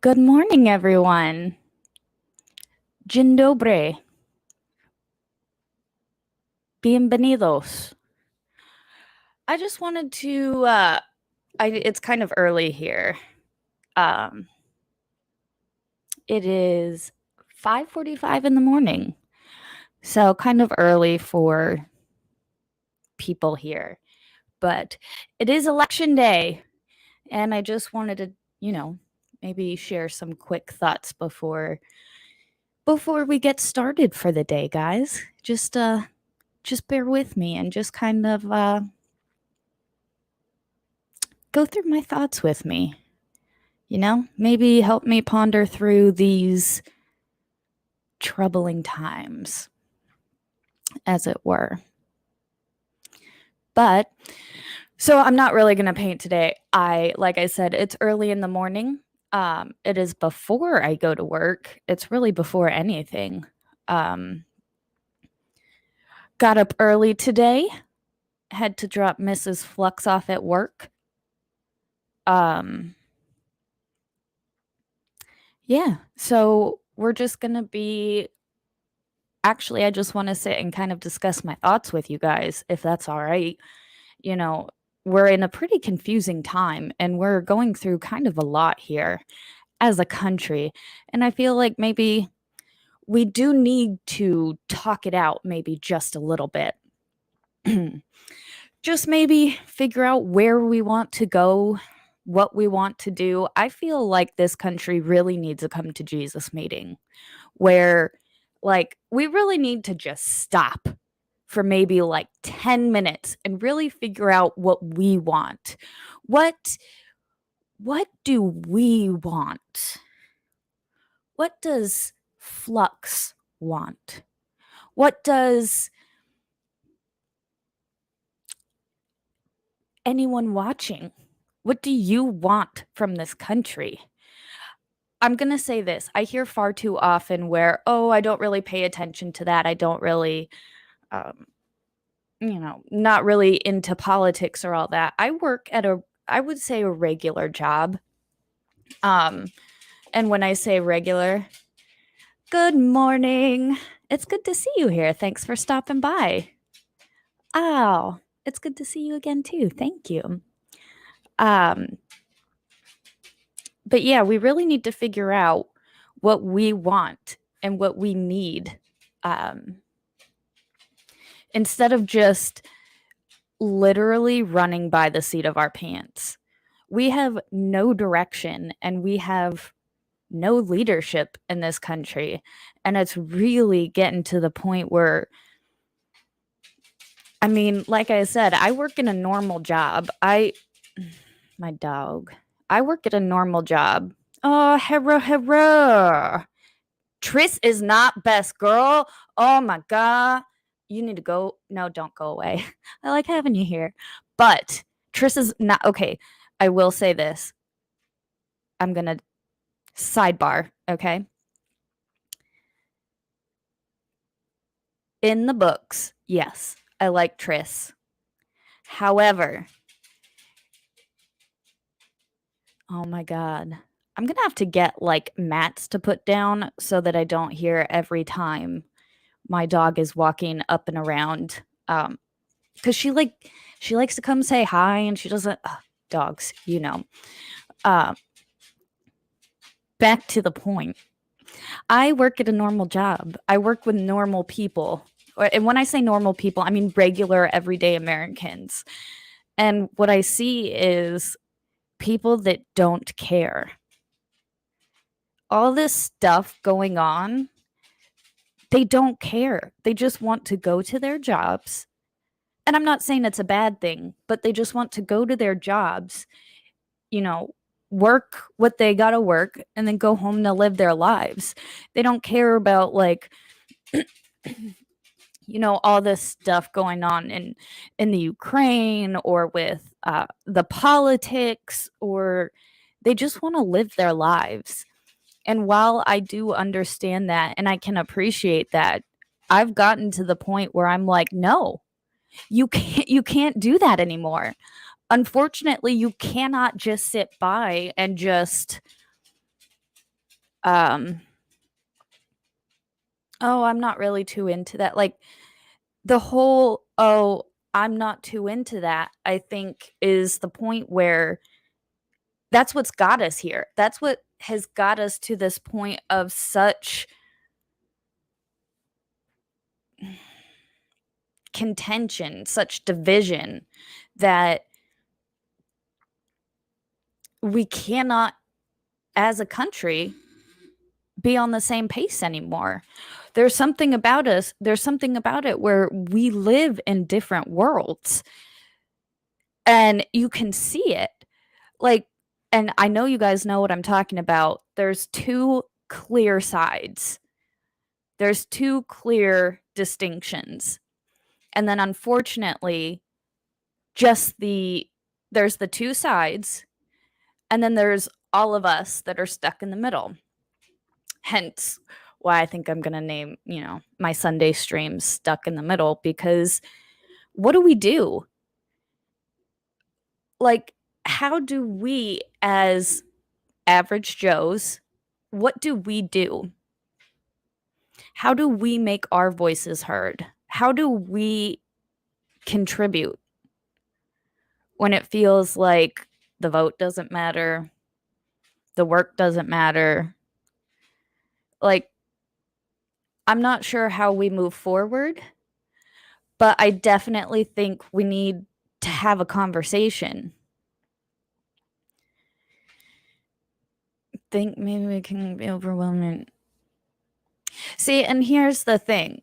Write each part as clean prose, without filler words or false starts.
Good morning, everyone. Dzień dobry. Bienvenidos. I just wanted to, it's kind of early here. It is 5:45 in the morning, so kind of early for people here. But it is election day, and I just wanted to, maybe share some quick thoughts before we get started for the day, guys. Just bear with me and just kind of go through my thoughts with me. Maybe help me ponder through these troubling times, as it were. But so I'm not really going to paint today. Like I said, it's early in the morning. It is before I go to work. It's really before anything. Got up early today. Had to drop Mrs. Flux off at work. Yeah, so we're just going to be actually, I just want to sit and kind of discuss my thoughts with you guys, if that's all right. We're in a pretty confusing time and we're going through kind of a lot here as a country. And I feel like maybe we do need to talk it out, maybe just a little bit. Just maybe figure out where we want to go, what we want to do. I feel like this country really needs a come to Jesus meeting where we really need to just stop for maybe 10 minutes and really figure out what we want. What do we want? What does Flux want? What does anyone watching? What do you want from this country? I'm going to say this. I hear far too often where, oh, I don't really pay attention to that. I don't really not really into politics or all that. I work at I would say a regular job. And when I say regular, good morning. It's good to see you here. Thanks for stopping by. Oh, it's good to see you again too. Thank you. But yeah, we really need to figure out what we want and what we need. Instead of just literally running by the seat of our pants. We have no direction and we have no leadership in this country. And it's really getting to the point where, I mean, like I said, I work in a normal job. My dog. I work at a normal job. Oh, hera. Tris is not best girl. Oh my God. You need to go. No, don't go away. I like having you here. But Tris is not okay. I will say this. I'm going to sidebar, okay? In the books, yes, I like Tris. However, oh my God. I'm going to have to get mats to put down so that I don't hear every time my dog is walking up and around. Because she likes to come say hi and she doesn't. Dogs, back to the point. I work at a normal job. I work with normal people. And when I say normal people, I mean regular, everyday Americans. And what I see is people that don't care. All this stuff going on, they don't care. They just want to go to their jobs. And I'm not saying it's a bad thing, but they just want to go to their jobs, work what they got to work and then go home to live their lives. They don't care about all this stuff going on in the Ukraine or with the politics, or they just want to live their lives. And while I do understand that and I can appreciate that, I've gotten to the point where I'm like, no, you can't do that anymore. Unfortunately, you cannot just sit by and just um oh, I'm not really too into that. Like the whole, oh, I'm not too into that, I think is the point where that's what's got us here. That's what has got us to this point of such contention, such division that we cannot, as a country, be on the same pace anymore. There's something about us, there's something about it where we live in different worlds and you can see it. Like, and I know you guys know what I'm talking about. There's two clear sides, there's two clear distinctions. And then unfortunately, just there's the two sides, and then there's all of us that are stuck in the middle. Hence why I think I'm going to name, my Sunday streams Stuck in the Middle, because what do we do? Like, how do we, as average Joes, what do we do? How do we make our voices heard? How do we contribute when it feels like the vote doesn't matter, the work doesn't matter? Like, I'm not sure how we move forward, but I definitely think we need to have a conversation. Think maybe we can be overwhelming. See, and here's the thing.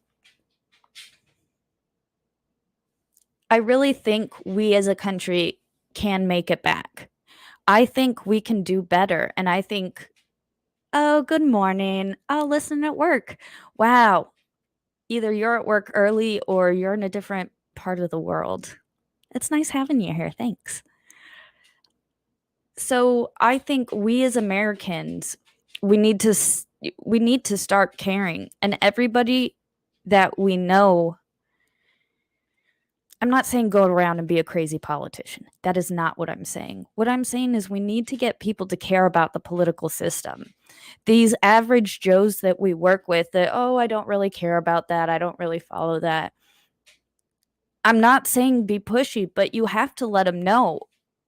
I really think we as a country can make it back. I think we can do better. And I think, oh, good morning. I'll listen at work. Wow. Either you're at work early or you're in a different part of the world. It's nice having you here. Thanks. So I think we as Americans, we need to start caring, and everybody that we know. I'm not saying go around and be a crazy politician. That is not what I'm saying. What I'm saying is we need to get people to care about the political system. These average Joes that we work with that, oh, I don't really care about that. I don't really follow that. I'm not saying be pushy, but you have to let them know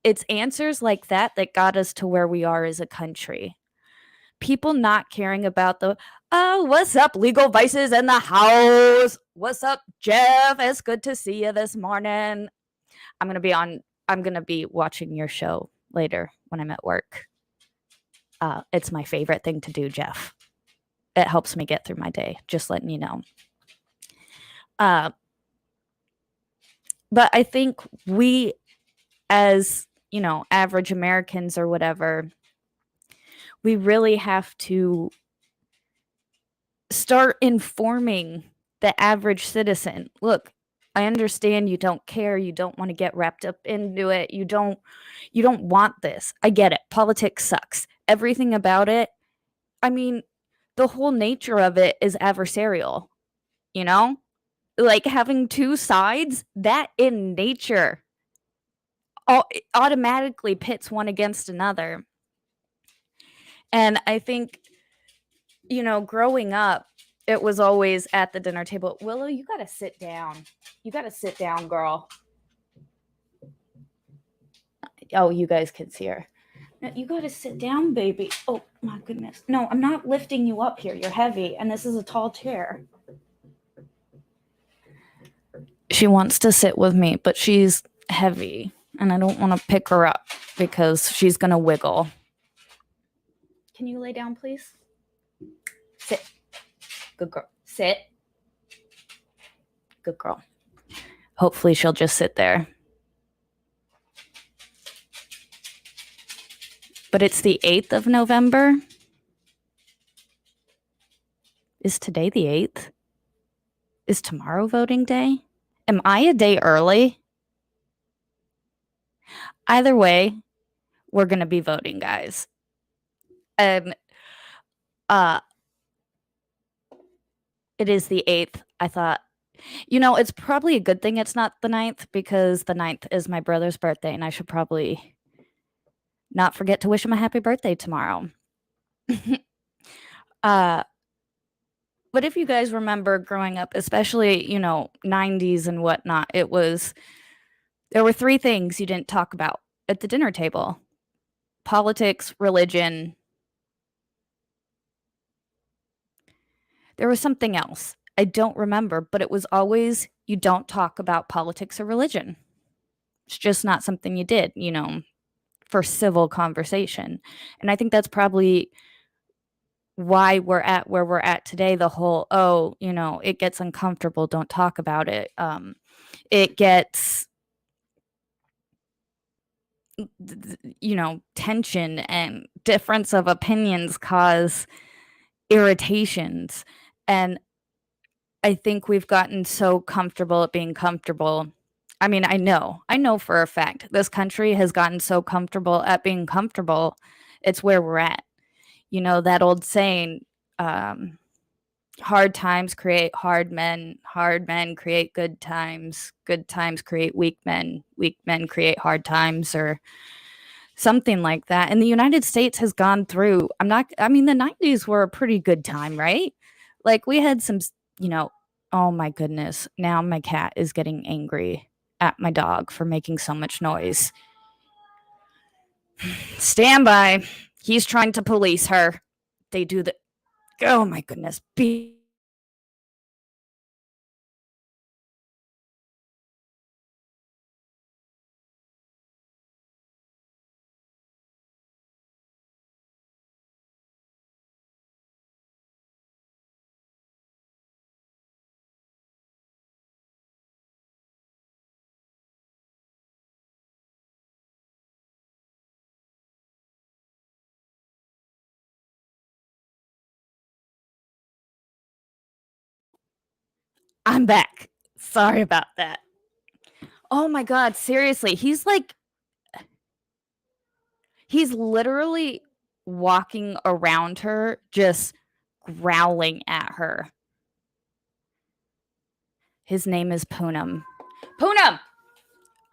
it's answers like that that got us to where we are as a country. People not caring about the, oh, what's up, Legal Vices in the house? What's up, Jeff? It's good to see you this morning. I'm going to be watching your show later when I'm at work. It's my favorite thing to do, Jeff. It helps me get through my day, just letting you know. But I think we, as, average Americans or whatever, we really have to start informing the average citizen. Look, I understand you don't care, you don't want to get wrapped up into it, you don't want this. I get it. Politics sucks. Everything about it. I mean, the whole nature of it is adversarial, you know? Like having two sides, that in nature automatically pits one against another. And I think, growing up, it was always at the dinner table. Willow, you got to sit down. You got to sit down, girl. Oh, you guys can see her. You got to sit down, baby. Oh, my goodness. No, I'm not lifting you up here. You're heavy, and this is a tall chair. She wants to sit with me, but she's heavy, and I don't want to pick her up because she's going to wiggle. Can you lay down, please? Sit. Good girl. Sit. Good girl. Hopefully she'll just sit there. But it's the 8th of November. Is today the 8th? Is tomorrow voting day? Am I a day early? Either way, we're going to be voting, guys. And it is the 8th. I thought, it's probably a good thing it's not the 9th, because the 9th is my brother's birthday, and I should probably not forget to wish him a happy birthday tomorrow. Uh, but if you guys remember growing up, especially, 90s and whatnot, there were three things you didn't talk about at the dinner table: politics, religion. There was something else. I don't remember, but it was always you don't talk about politics or religion. It's just not something you did, for civil conversation. And I think that's probably why we're at where we're at today. The whole, oh, it gets uncomfortable, don't talk about it. It gets, tension and difference of opinions cause irritations. And I think we've gotten so comfortable at being comfortable. I mean, I know for a fact this country has gotten so comfortable at being comfortable. It's where we're at. That old saying, um, hard times create hard men create good times create weak men create hard times, or something like that. And the United States has gone through, I mean, the 90s were a pretty good time, right? Like we had some, you know, oh my goodness. Now my cat is getting angry at my dog for making so much noise. Stand by. He's trying to police her. They do the, oh my goodness. I'm back. Sorry about that. Oh my God. Seriously. He's literally walking around her, just growling at her. His name is Poonam. Poonam!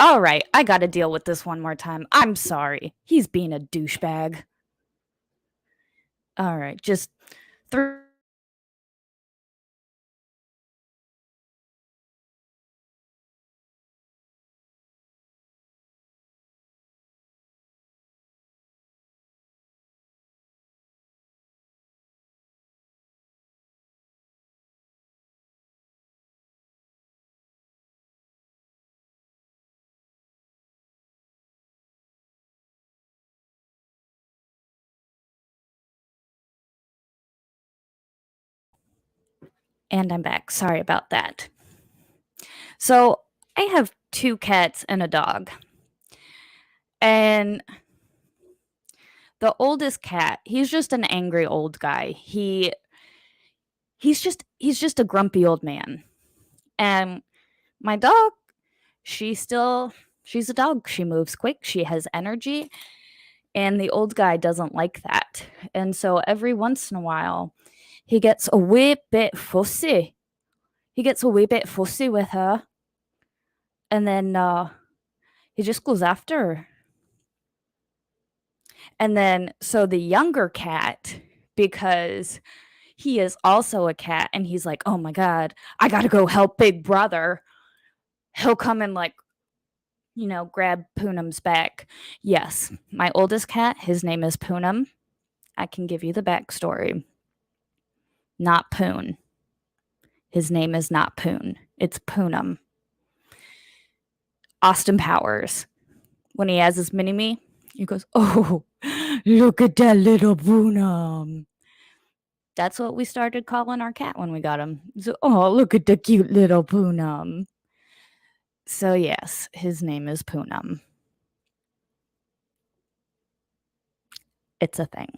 All right, I gotta deal with this one more time. I'm sorry. He's being a douchebag. All right, just three. And I'm back. Sorry about that. So I have two cats and a dog. And the oldest cat, he's just an angry old guy. He's just a grumpy old man. And my dog, she's a dog. She moves quick, she has energy, and the old guy doesn't like that. And so every once in a while, he gets a wee bit fussy. He gets a wee bit fussy with her, and then he just goes after her. And then, so the younger cat, because he is also a cat, and he's like, oh my God, I gotta go help Big Brother. He'll come and, like, grab Poonam's back. Yes, my oldest cat, his name is Poonam. I can give you the backstory. Not Poon. His name is not Poon. It's Poonam. Austin Powers, when he has his mini me, he goes, oh, look at that little Poonam. That's what we started calling our cat when we got him. So, oh, look at the cute little Poonam. So, yes, his name is Poonam. It's a thing.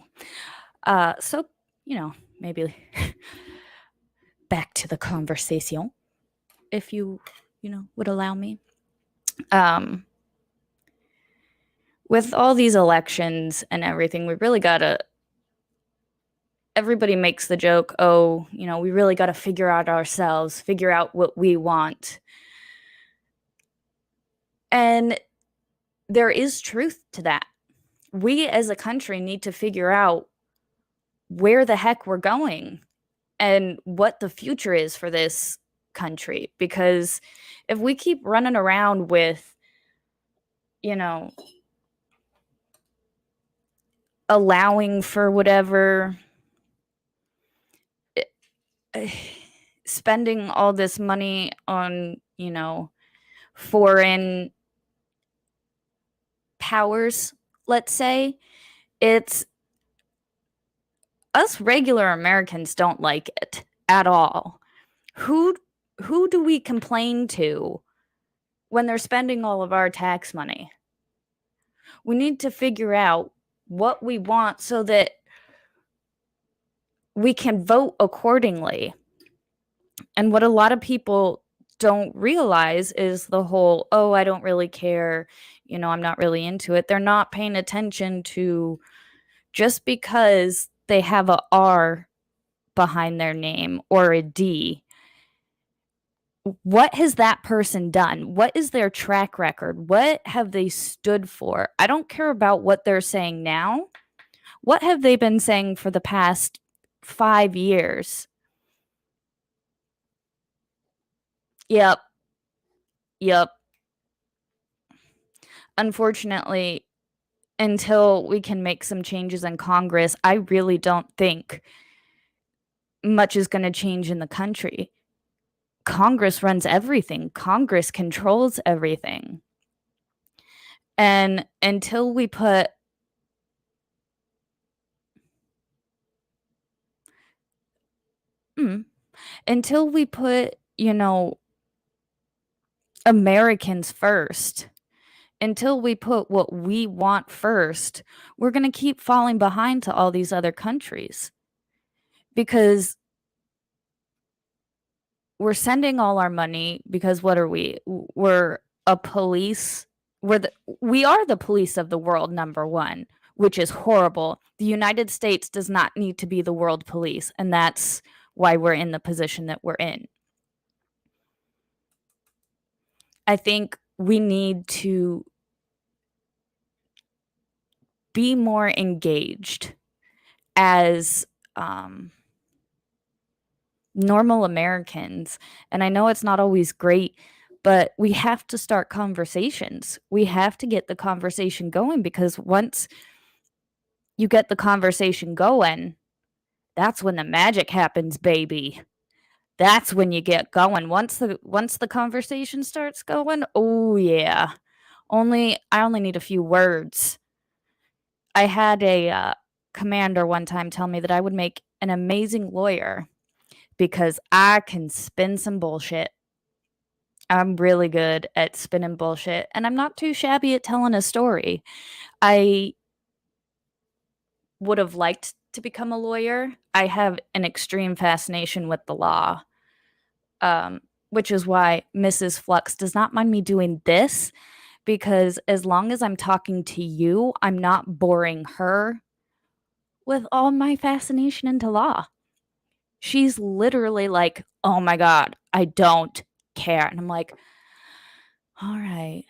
So, maybe back to the conversation, if you, would allow me. Um, with all these elections and everything, we really gotta. Everybody makes the joke, oh, we really gotta figure out ourselves, figure out what we want. And there is truth to that. We as a country need to figure out where the heck we're going and what the future is for this country. Because if we keep running around with, you know, allowing for whatever, spending all this money on, foreign powers, let's say, it's us regular Americans don't like it at all. Who who do we complain to when they're spending all of our tax money? We need to figure out what we want so that we can vote accordingly. And what a lot of people don't realize is the whole, oh, I don't really care, I'm not really into it. They're not paying attention to, just because they have a R behind their name or a D, what has that person done? What is their track record? What have they stood for? I don't care about what they're saying now. What have they been saying for the past 5 years? Yep. Yep. Unfortunately, until we can make some changes in Congress, I really don't think much is going to change in the country. Congress runs everything. Congress controls everything. And until we put Americans first, until we put what we want first, we're going to keep falling behind to all these other countries, because we're sending all our money, because what are we? We're a police. We are the police of the world, number one, which is horrible. The United States does not need to be the world police, and that's why we're in the position that we're in. I think we need to be more engaged as normal Americans. And I know it's not always great, but we have to start conversations. We have to get the conversation going, because once you get the conversation going, that's when the magic happens, baby. That's when you get going. Once the conversation starts going, oh yeah. I only need a few words. I had a commander one time tell me that I would make an amazing lawyer because I can spin some bullshit. I'm really good at spinning bullshit, and I'm not too shabby at telling a story. I would have liked to become a lawyer. I have an extreme fascination with the law, which is why Mrs. Flux does not mind me doing this, because as long as I'm talking to you, I'm not boring her with all my fascination into law. She's literally like, oh my God, I don't care. And I'm like, all right.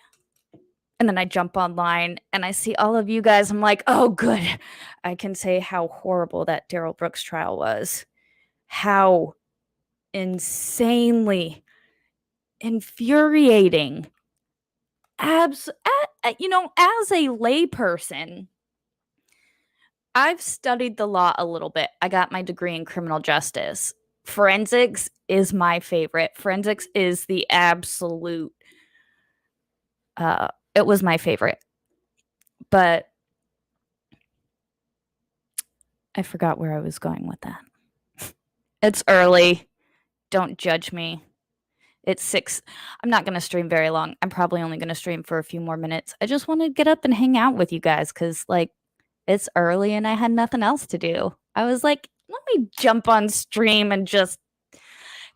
And then I jump online and I see all of you guys. I'm like, oh, good. I can say how horrible that Darrell Brooks trial was. How insanely infuriating. As a layperson, I've studied the law a little bit. I got my degree in criminal justice. Forensics is my favorite. Forensics is the absolute, it was my favorite. But I forgot where I was going with that. It's early. Don't judge me. It's 6. I'm not going to stream very long. I'm probably only going to stream for a few more minutes. I just want to get up and hang out with you guys because, it's early and I had nothing else to do. I was like, let me jump on stream and just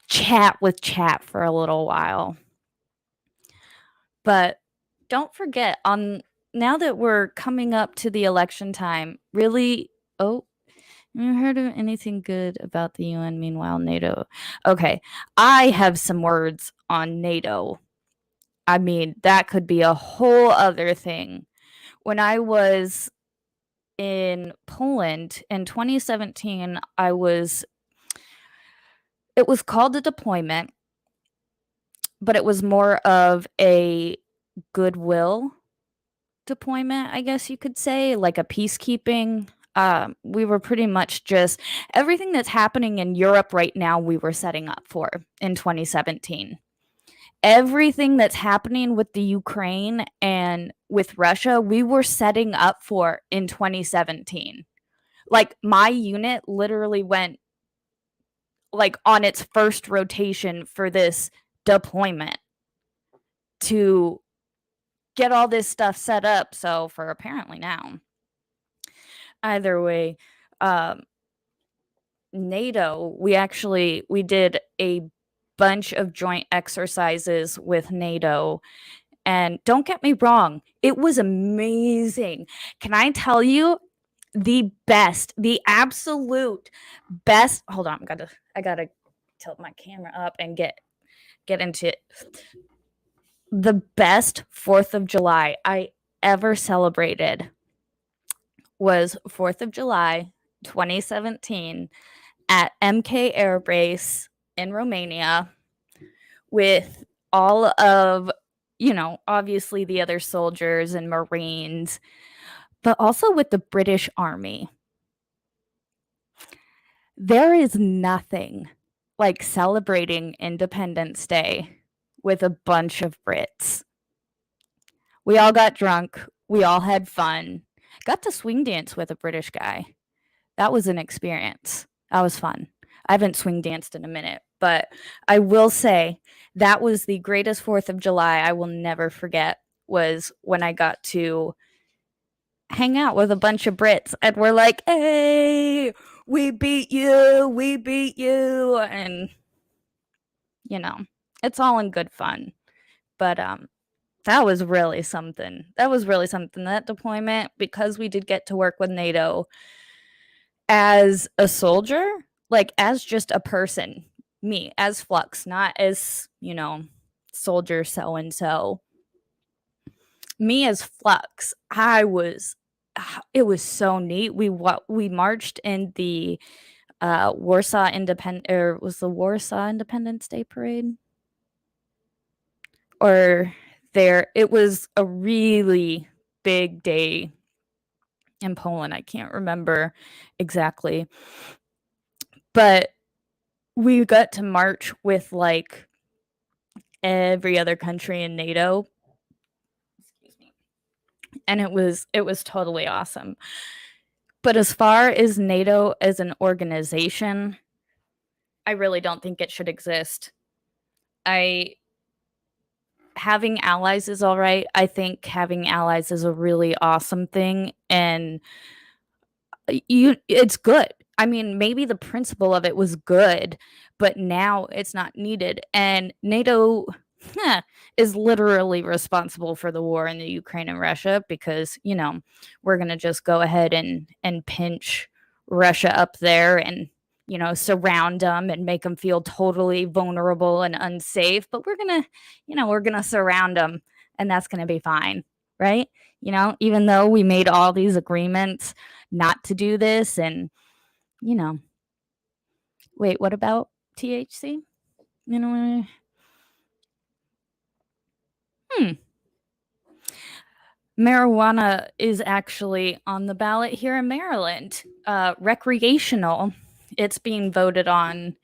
chat with chat for a little while. But don't forget, now that we're coming up to the election time, really, you heard of anything good about the UN? Meanwhile, NATO. Okay, I have some words on NATO. I mean, that could be a whole other thing. When I was in Poland in 2017, it was called a deployment, but it was more of a goodwill deployment, I guess you could say, like a peacekeeping. We were pretty much just everything that's happening in Europe right now, we were setting up for in 2017. Everything that's happening with the Ukraine and with Russia, we were setting up for in 2017. Like my unit literally went like on its first rotation for this deployment to get all this stuff set up. So for apparently now, either way, um, NATO, we did a bunch of joint exercises with NATO. And don't get me wrong, it was amazing. Can I tell you the best, the absolute best? Hold on, I gotta tilt my camera up and get into it. The best 4th of July I ever celebrated was 4th of July 2017 at MK Air Base in Romania with all of, obviously the other soldiers and Marines, but also with the British Army. There is nothing like celebrating Independence Day with a bunch of Brits. We all got drunk, we all had fun, got to swing dance with a British guy. That was an experience. That was fun. I haven't swing danced in a minute, but I will say that was the greatest 4th of July I will never forget, was when I got to hang out with a bunch of Brits and we're like, hey, we beat you. And, it's all in good fun. But that was really something. That deployment, because we did get to work with NATO as a soldier, like as just a person, me as Flux, not as, soldier so and so. Me as Flux, it was so neat. We marched in the Warsaw Independence Day parade? Or it was a really big day in Poland. I can't remember exactly. But we got to march with like every other country in NATO. Excuse me. And it was totally awesome. But as far as NATO as an organization, I really don't think it should exist. Having allies is all right. I think having allies is a really awesome thing, and it's good. I mean, maybe the principle of it was good, but now it's not needed. And NATO is literally responsible for the war in the Ukraine and Russia, because, we're going to just go ahead and pinch Russia up there and, surround them and make them feel totally vulnerable and unsafe. But we're going to surround them, and that's going to be fine. Right. Even though we made all these agreements not to do this, and, wait, what about THC? Marijuana is actually on the ballot here in Maryland. Recreational, it's being voted on,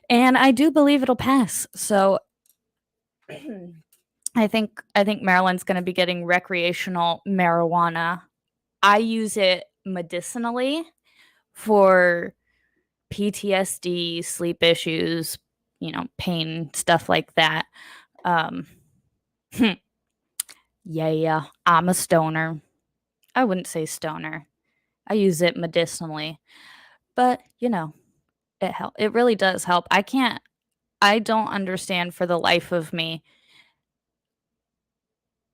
and I do believe it'll pass. So I think Maryland's going to be getting recreational marijuana. I use it medicinally for PTSD, sleep issues, pain, stuff like that. Yeah, I'm a stoner. I wouldn't say stoner. I use it medicinally, but it really does help. I don't understand for the life of me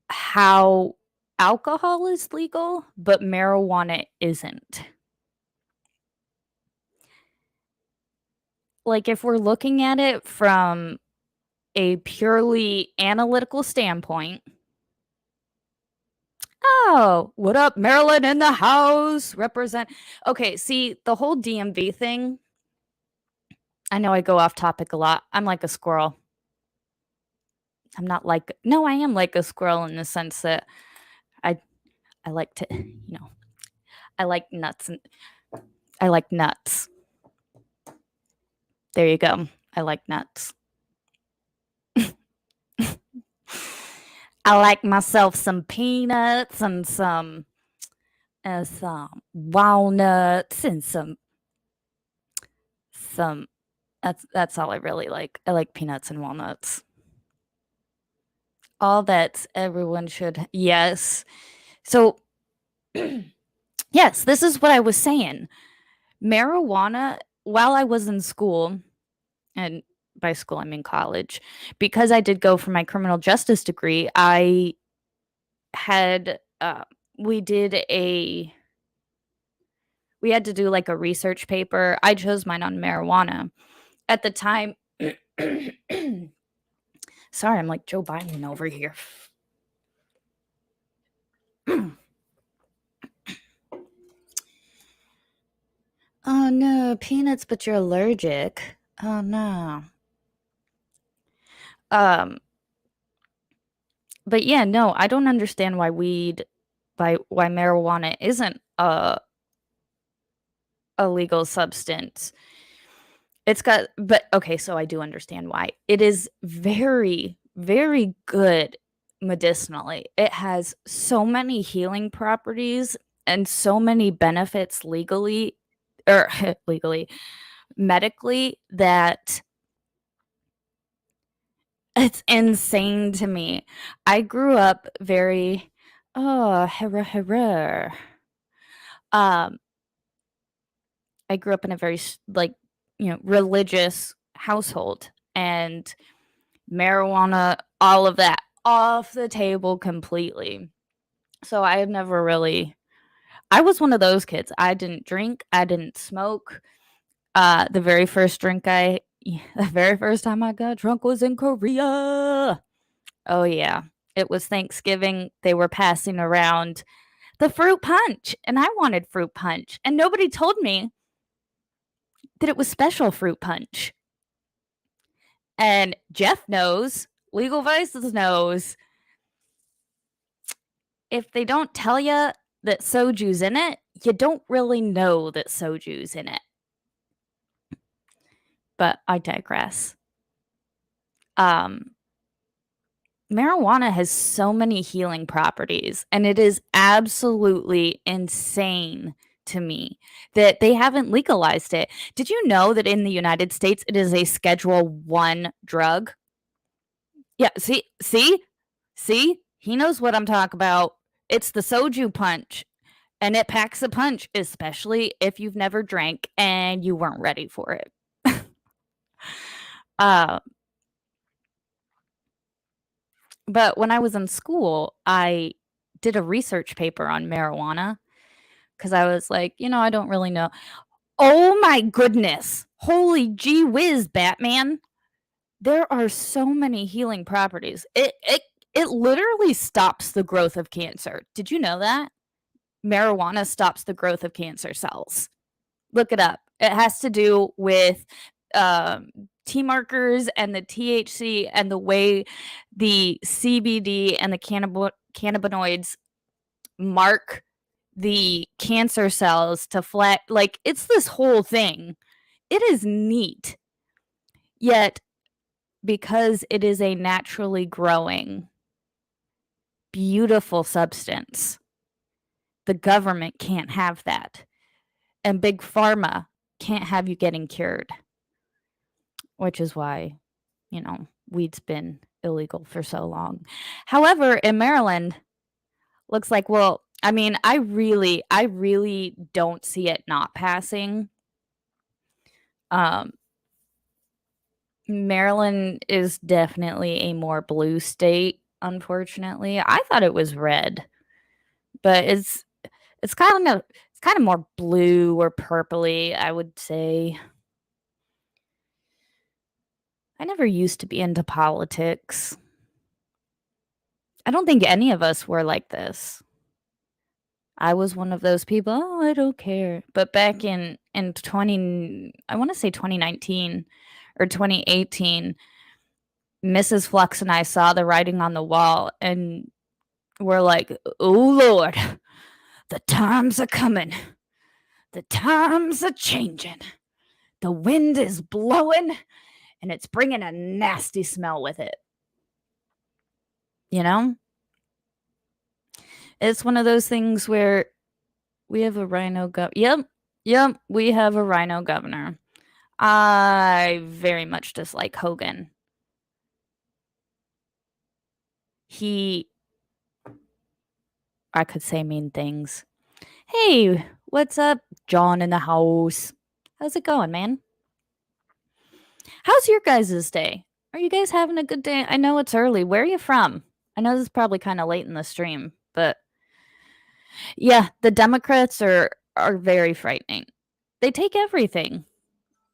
how alcohol is legal, but marijuana isn't. Like, if we're looking at it from a purely analytical standpoint, Oh, what up, Maryland in the house? Represent. Okay, see, the whole DMV thing, I know I go off topic a lot. I'm like a squirrel. I'm not like, no, I am like a squirrel in the sense that I I like to, I like nuts and I like nuts. There you go. I like nuts. I like myself some peanuts and some walnuts and some that's all I really like. I like peanuts and walnuts. All that everyone should. Yes. So, yes, this is what I was saying. Marijuana, while I was in school, and by school I mean college, because I did go for my criminal justice degree, I had we did a we had to do like a research paper. I chose mine on marijuana. At the time, sorry, I'm like Joe Biden over here. Oh no, peanuts, but you're allergic. Oh no. Um, but yeah, no, I don't understand why marijuana isn't a legal substance. But okay, so I do understand why. It is very, very good medicinally. It has so many healing properties and so many benefits legally or legally, medically that it's insane to me. I grew up very hurrah, hurrah. Um, I grew up in a very like, religious household, and marijuana, all of that off the table completely. So I have never really I was one of those kids. I didn't drink, I didn't smoke. The very first drink the very first time I got drunk was in Korea. Oh yeah. It was Thanksgiving. They were passing around the fruit punch, and I wanted fruit punch, and nobody told me that it was special fruit punch. And Jeff knows, Legal Vices knows, if they don't tell you that soju's in it, you don't really know that soju's in it. But I digress. Um, Marijuana has so many healing properties, and it is absolutely insane to me that they haven't legalized it. Did you know that in the United States it is a Schedule 1 drug? Yeah, see? He knows what I'm talking about. It's the soju punch, and it packs a punch, especially if you've never drank and you weren't ready for it. uh, but when I was in school, I did a research paper on marijuana because I was like, I don't really know. Oh my goodness. Holy gee whiz, Batman. There are so many healing properties. It literally stops the growth of cancer. Did you know that? Marijuana stops the growth of cancer cells. Look it up. It has to do with um, T markers and the THC and the way the CBD and the cannabinoids mark the cancer cells to flat. Like, it's this whole thing. It is neat. Yet, because it is a naturally growing, beautiful substance, the government can't have that. And big pharma can't have you getting cured, which is why, weed's been illegal for so long. However, in Maryland, looks like, well, I mean, I really don't see it not passing. Um, Maryland is definitely a more blue state, unfortunately. I thought it was red, but it's kind of more blue or purpley, I would say. I never used to be into politics. I don't think any of us were like this. I was one of those people, "Oh, I don't care." But back in 20 I wanna say 2019 or 2018, Mrs. Flux and I saw the writing on the wall, and we're like, "Oh Lord, the times are coming. The times are changing. The wind is blowing, and it's bringing a nasty smell with it." You know? It's one of those things where we have a rhino yep, we have a rhino governor. I very much dislike Hogan. He I could say mean things. "Hey, what's up, John in the house? How's it going, man? How's your guys' day? Are you guys having a good day? I know it's early. Where are you from? I know this is probably kind of late in the stream, but yeah, the Democrats are very frightening. They take everything.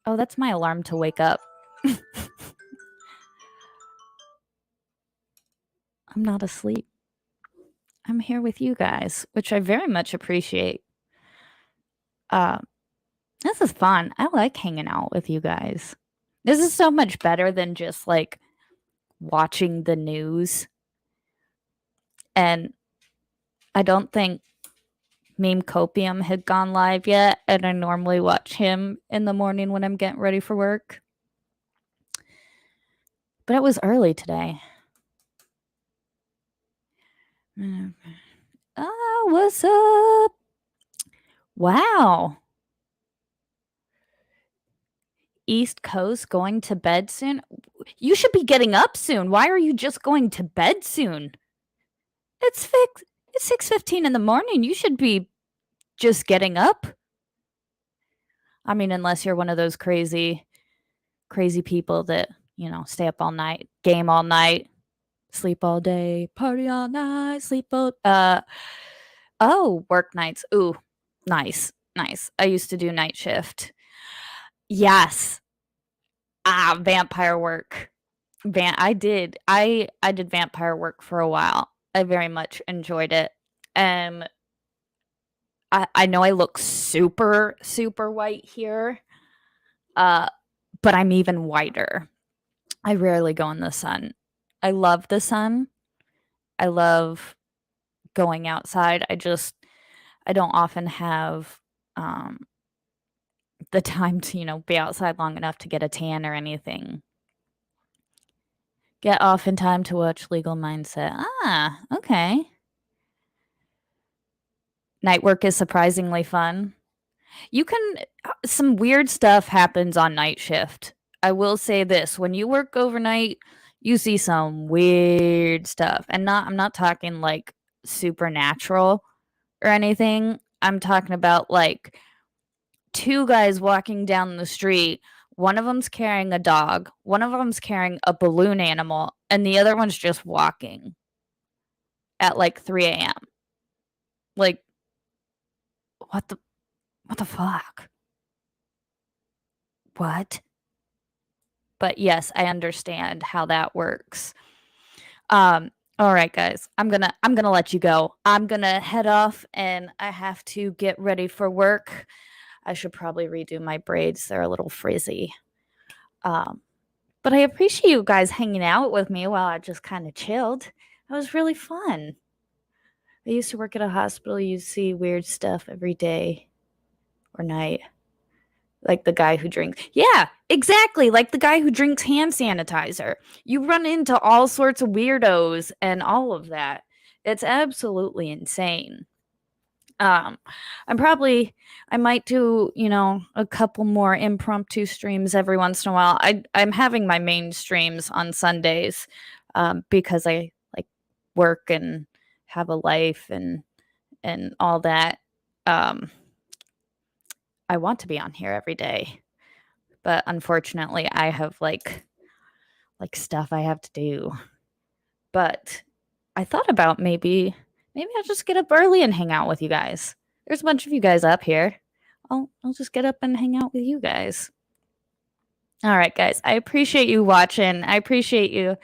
Oh, that's my alarm to wake up. I'm not asleep. I'm here with you guys, which I very much appreciate. Uh, this is fun. I like hanging out with you guys. This is so much better than just like watching the news. And I don't think Meme Copium had gone live yet. And I normally watch him in the morning when I'm getting ready for work. But it was early today. Oh, what's up? Wow. East Coast going to bed soon? You should be getting up soon. Why are you just going to bed soon? It's 6:15 in the morning. You should be just getting up. I mean, unless you're one of those crazy people that, stay up all night, game all night, sleep all day, party all night, sleep all oh, work nights. Ooh, nice. Nice. I used to do night shift. Yes. Vampire work. I did. I did vampire work for a while. I very much enjoyed it. I know I look super, super white here, but I'm even whiter. I rarely go in the sun. I love the sun. I love going outside. I don't often have the time to, be outside long enough to get a tan or anything. Get off in time to watch Legal Mindset. Okay. Night work is surprisingly fun. You can some weird stuff happens on night shift. I will say this, when you work overnight, you see some weird stuff. And I'm not talking like supernatural or anything. I'm talking about like two guys walking down the street. One of them's carrying a dog, one of them's carrying a balloon animal, and the other one's just walking at like 3 a.m. Like, what the fuck? What? But yes, I understand how that works. All right, guys, I'm gonna let you go. I'm gonna head off, and I have to get ready for work. I should probably redo my braids; they're a little frizzy. But I appreciate you guys hanging out with me while I just kind of chilled. That was really fun. I used to work at a hospital. You see weird stuff every day or night. Like the guy who drinks. Yeah, exactly. Like the guy who drinks hand sanitizer. You run into all sorts of weirdos and all of that. It's absolutely insane. Um, I might do, a couple more impromptu streams every once in a while. I'm having my main streams on Sundays, because I like work and have a life and all that. I want to be on here every day, but unfortunately I have like stuff I have to do. But I thought about maybe I'll just get up early and hang out with you guys. There's a bunch of you guys up here. I'll just get up and hang out with you guys. All right, guys. I appreciate you watching. I appreciate you.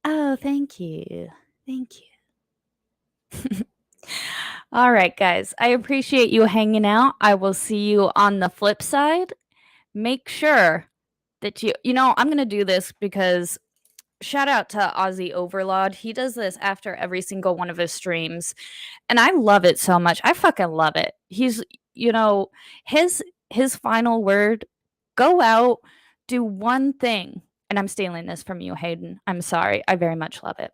Oh, thank you. Thank you. All right, guys. I appreciate you hanging out. I will see you on the flip side. Make sure that I'm going to do this because shout out to Aussie Overlord. He does this after every single one of his streams, and I love it so much. I fucking love it. He's, you know, his final word, go out, do one thing. And I'm stealing this from you, Hayden. I'm sorry. I very much love it.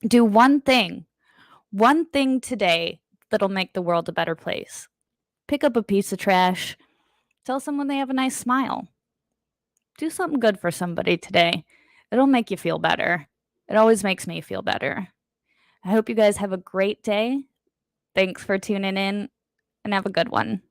Do one thing today that'll make the world a better place. Pick up a piece of trash. Tell someone they have a nice smile. Do something good for somebody today. It'll make you feel better. It always makes me feel better. I hope you guys have a great day. Thanks for tuning in and have a good one.